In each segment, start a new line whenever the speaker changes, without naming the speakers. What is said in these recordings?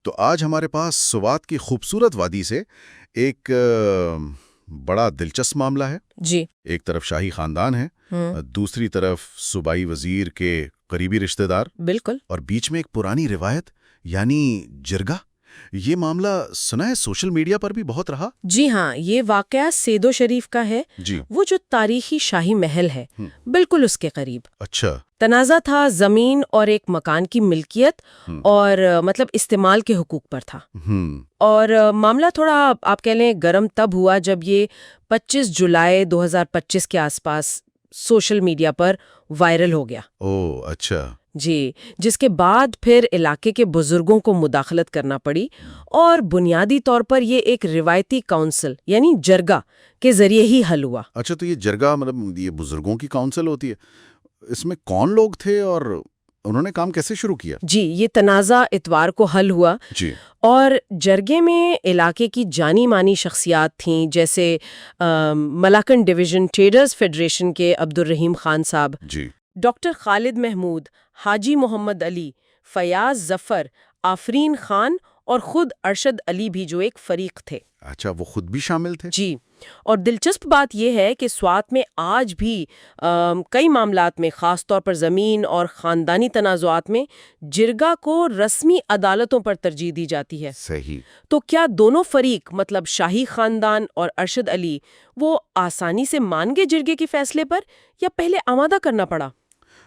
تو آج ہمارے پاس سوات کی خوبصورت وادی سے ایک بڑا دلچسپ معاملہ ہے۔
جی
ایک طرف شاہی خاندان ہے، دوسری طرف صوبائی وزیر کے قریبی رشتہ دار،
بالکل۔
اور بیچ میں ایک پرانی روایت یعنی جرگہ۔ یہ معاملہ سنا ہے سوشل میڈیا پر بھی بہت رہا۔
جی ہاں، یہ واقعہ سیدو شریف کا ہے،
جی
وہ جو تاریخی شاہی محل ہے، بالکل اس کے قریب۔
اچھا۔
تنازع تھا زمین اور ایک مکان کی ملکیت اور مطلب استعمال کے حقوق پر تھا۔ اور معاملہ تھوڑا آپ کہہ لیں گرم تب ہوا جب یہ 25 جولائی 2025 کے آس پاس سوشل میڈیا پر وائرل ہو گیا۔
او اچھا۔
جی، جس کے بعد پھر علاقے کے بزرگوں کو مداخلت کرنا پڑی اور بنیادی طور پر یہ ایک روایتی کونسل یعنی جرگہ کے ذریعے ہی حل ہوا۔
اچھا، تو یہ جرگہ مطلب یہ بزرگوں کی کونسل ہوتی ہے، اس میں کون لوگ تھے اور انہوں نے کام کیسے شروع کیا؟
جی، یہ تنازع اتوار کو حل ہوا۔
جی۔
اور جرگے میں علاقے کی جانی مانی شخصیات تھیں، جیسے ملاکن ڈویژن ٹریڈرز فیڈریشن کے عبدالرحیم خان صاحب،
جی۔
ڈاکٹر خالد محمود، حاجی محمد علی، فیاض ظفر، آفرین خان اور خود ارشد علی بھی جو ایک فریق تھے۔
اچھا، وہ خود بھی شامل تھے؟
جی، اور دلچسپ بات یہ ہے کہ سوات میں آج بھی کئی معاملات میں، خاص طور پر زمین اور خاندانی تنازعات میں، جرگہ کو رسمی عدالتوں پر ترجیح دی جاتی ہے۔
صحیح۔
تو کیا دونوں فریق مطلب شاہی خاندان اور ارشد علی وہ آسانی سے مان گئے جرگے کے فیصلے پر، یا پہلے آمادہ کرنا پڑا؟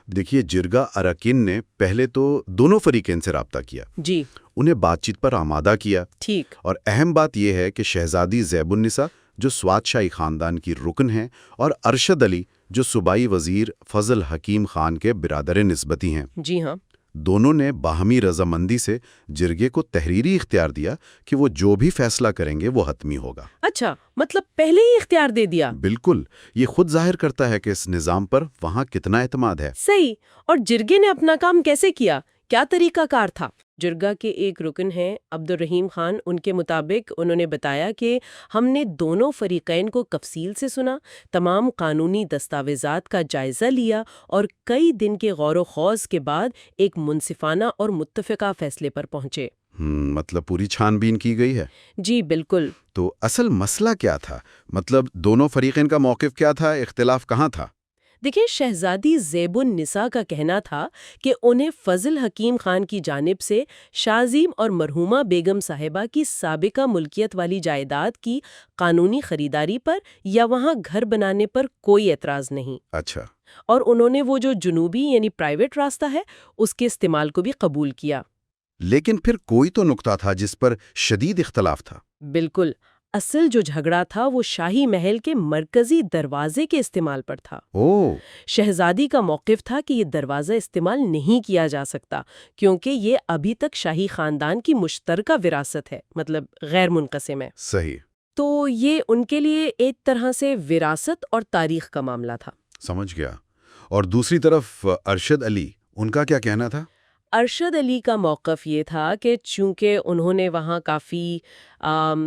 دیکھیے، جرگہ اراکین نے پہلے تو دونوں فریقین سے رابطہ کیا،
جی،
انہیں بات چیت پر آمادہ کیا۔
ٹھیک۔
اور اہم بات یہ ہے کہ شہزادی زیب النساء جو سوات شاہی خاندان کی رکن ہیں اور ارشد علی جو صوبائی وزیر فضل حکیم خان کے برادر نسبتی ہیں،
جی ہاں،
دونوں نے باہمی رضامندی سے جرگے کو تحریری اختیار دیا کہ وہ جو بھی فیصلہ کریں گے وہ حتمی ہوگا۔
اچھا، مطلب پہلے ہی اختیار دے دیا۔
بالکل، یہ خود ظاہر کرتا ہے کہ اس نظام پر وہاں کتنا اعتماد ہے۔
صحیح۔ اور جرگے نے اپنا کام کیسے کیا؟ کیا طریقہ کار تھا؟ جرگہ کے ایک رکن ہیں عبدالرحیم خان، ان کے مطابق انہوں نے بتایا کہ ہم نے دونوں فریقین کو تفصیل سے سنا، تمام قانونی دستاویزات کا جائزہ لیا اور کئی دن کے غور و خوض کے بعد ایک منصفانہ اور متفقہ فیصلے پر پہنچے۔
مطلب پوری چھان بین کی گئی ہے۔
جی بالکل۔
تو اصل مسئلہ کیا تھا؟ مطلب دونوں فریقین کا موقف کیا تھا؟ اختلاف کہاں تھا؟
دیکھیں، شہزادی زیب النساء کا کہنا تھا کہ انہیں فضل حکیم خان کی جانب سے شازیم اور مرحومہ بیگم صاحبہ کی سابقہ ملکیت والی جائیداد کی قانونی خریداری پر یا وہاں گھر بنانے پر کوئی اعتراض نہیں۔
اچھا۔
اور انہوں نے وہ جو جنوبی یعنی پرائیویٹ راستہ ہے اس کے استعمال کو بھی قبول کیا۔
لیکن پھر کوئی تو نقطہ تھا جس پر شدید اختلاف تھا۔
بالکل، اصل جو جھگڑا تھا وہ شاہی محل کے مرکزی دروازے کے استعمال پر تھا۔ شہزادی کا موقف تھا کہ یہ دروازہ استعمال نہیں کیا جا سکتا کیونکہ یہ ابھی تک شاہی خاندان کی مشترکہ وراثت ہے، مطلب غیر منقسم ہے۔
صحیح۔
تو یہ ان کے لیے ایک طرح سے وراثت اور تاریخ کا معاملہ تھا۔
سمجھ گیا۔ اور دوسری طرف ارشد علی، ان کا کیا کہنا تھا؟
ارشد علی کا موقف یہ تھا کہ چونکہ انہوں نے وہاں کافی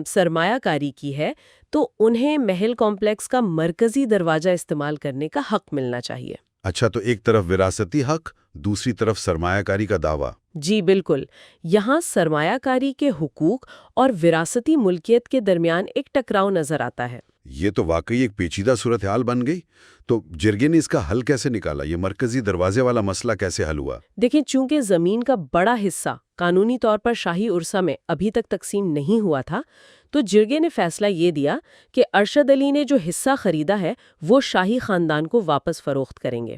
سرمایہ کاری کی ہے تو انہیں محل کمپلیکس کا مرکزی دروازہ استعمال کرنے کا حق ملنا چاہیے۔
اچھا، تو ایک طرف وراثتی حق، دوسری طرف سرمایہ کاری کا دعویٰ۔
جی بالکل، یہاں سرمایہ کاری کے حقوق اور وراثتی ملکیت کے درمیان ایک ٹکراؤ نظر آتا ہے۔
یہ تو واقعی ایک پیچیدہ صورتحال بن گئی۔ تو جرگے نے اس کا حل کیسے نکالا؟ یہ مرکزی دروازے والا مسئلہ کیسے حل ہوا؟
دیکھیں، چونکہ زمین کا بڑا حصہ قانونی طور پر شاہی عرصہ میں ابھی تک تقسیم نہیں ہوا تھا، تو جرگے نے فیصلہ یہ دیا کہ ارشد علی نے جو حصہ خریدا ہے وہ شاہی خاندان کو واپس فروخت کریں گے۔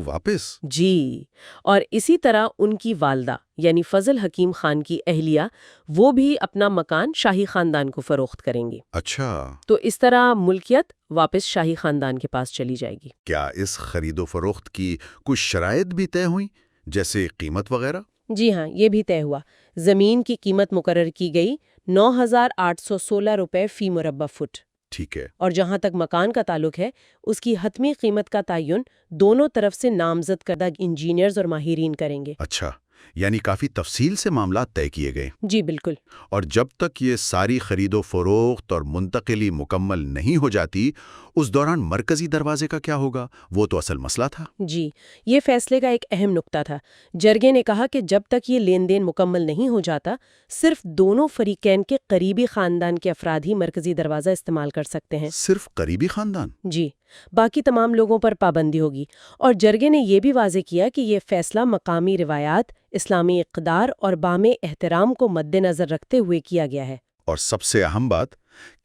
واپس؟
جی، اور اسی طرح ان کی والدہ یعنی فضل حکیم خان کی اہلیہ وہ بھی اپنا مکان شاہی خاندان کو فروخت کریں گی۔
اچھا۔
تو اس طرح ملکیت واپس شاہی خاندان کے پاس چلی جائے گی۔
کیا اس خرید و فروخت کی کچھ شرائط بھی طے ہوئیں، جیسے قیمت وغیرہ؟
جی ہاں، یہ بھی طے ہوا۔ زمین کی قیمت مقرر کی گئی 9,816 روپے فی مربع فٹ۔
ٹھیک ہے۔
اور جہاں تک مکان کا تعلق ہے اس کی حتمی قیمت کا تعین دونوں طرف سے نامزد کردہ انجینئرز اور ماہرین کریں گے۔
اچھا، یعنی کافی تفصیل سے معاملات طے کیے گئے.
جی بالکل.
اور جب تک یہ ساری خرید و فروخت اور منتقلی مکمل نہیں ہو جاتی، اس دوران مرکزی دروازے کا کیا ہوگا؟ وہ تو اصل مسئلہ تھا.
جی، یہ فیصلے کا ایک اہم نقطہ تھا. جرگے نے کہا کہ جب تک یہ لین دین مکمل نہیں ہو جاتا، صرف دونوں فریقین کے قریبی خاندان کے افراد ہی مرکزی دروازہ استعمال کر سکتے ہیں.
صرف قریبی خاندان؟
جی، باقی تمام لوگوں پر پابندی ہوگی. اور جرگے نے یہ بھی واضح کیا کہ یہ فیصلہ مقامی روایات، اسلامی اقدار اور بام احترام کو مد نظر رکھتے ہوئے کیا گیا ہے.
اور سب سے اہم بات،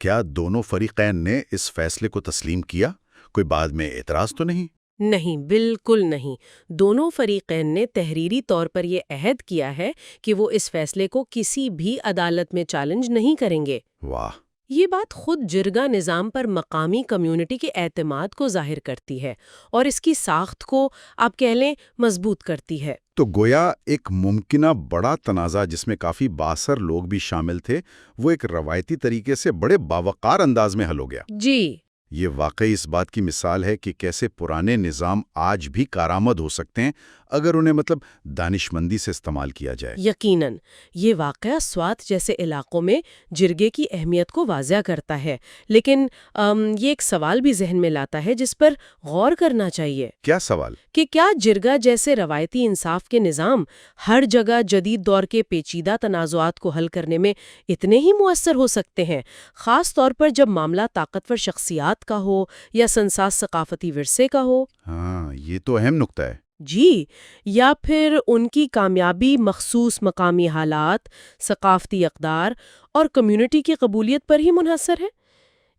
کیا دونوں فریقین نے اس فیصلے کو تسلیم کیا؟ کوئی بعد میں اعتراض تو نہیں؟
نہیں، بالکل نہیں. دونوں فریقین نے تحریری طور پر یہ عہد کیا ہے کہ وہ اس فیصلے کو کسی بھی عدالت میں چیلنج نہیں کریں گے.
واہ!
یہ بات خود جرگہ نظام پر مقامی کمیونٹی کے اعتماد کو ظاہر کرتی ہے اور اس کی ساخت کو آپ کہہ لیں مضبوط کرتی ہے.
تو گویا ایک ممکنہ بڑا تنازع جس میں کافی بااثر لوگ بھی شامل تھے، وہ ایک روایتی طریقے سے بڑے باوقار انداز میں حل ہو گیا.
جی،
یہ واقعی اس بات کی مثال ہے کہ کیسے پرانے نظام آج بھی کارآمد ہو سکتے ہیں اگر انہیں دانشمندی سے استعمال کیا جائے.
یقیناً یہ واقعہ سوات جیسے علاقوں میں جرگے کی اہمیت کو واضح کرتا ہے، لیکن یہ ایک سوال بھی ذہن میں لاتا ہے جس پر غور کرنا چاہیے.
کیا سوال؟
کہ کیا جرگہ جیسے روایتی انصاف کے نظام ہر جگہ جدید دور کے پیچیدہ تنازعات کو حل کرنے میں اتنے ہی مؤثر ہو سکتے ہیں، خاص طور پر جب معاملہ طاقتور شخصیات کا ہو یا سنساز ثقافتی ورثے کا ہو؟
ہاں، یہ تو اہم نقطہ ہے.
جی، یا پھر ان کی کامیابی مخصوص مقامی حالات، ثقافتی اقدار اور کمیونٹی کی قبولیت پر ہی منحصر ہے؟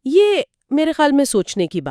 یہ میرے خیال میں سوچنے کی بات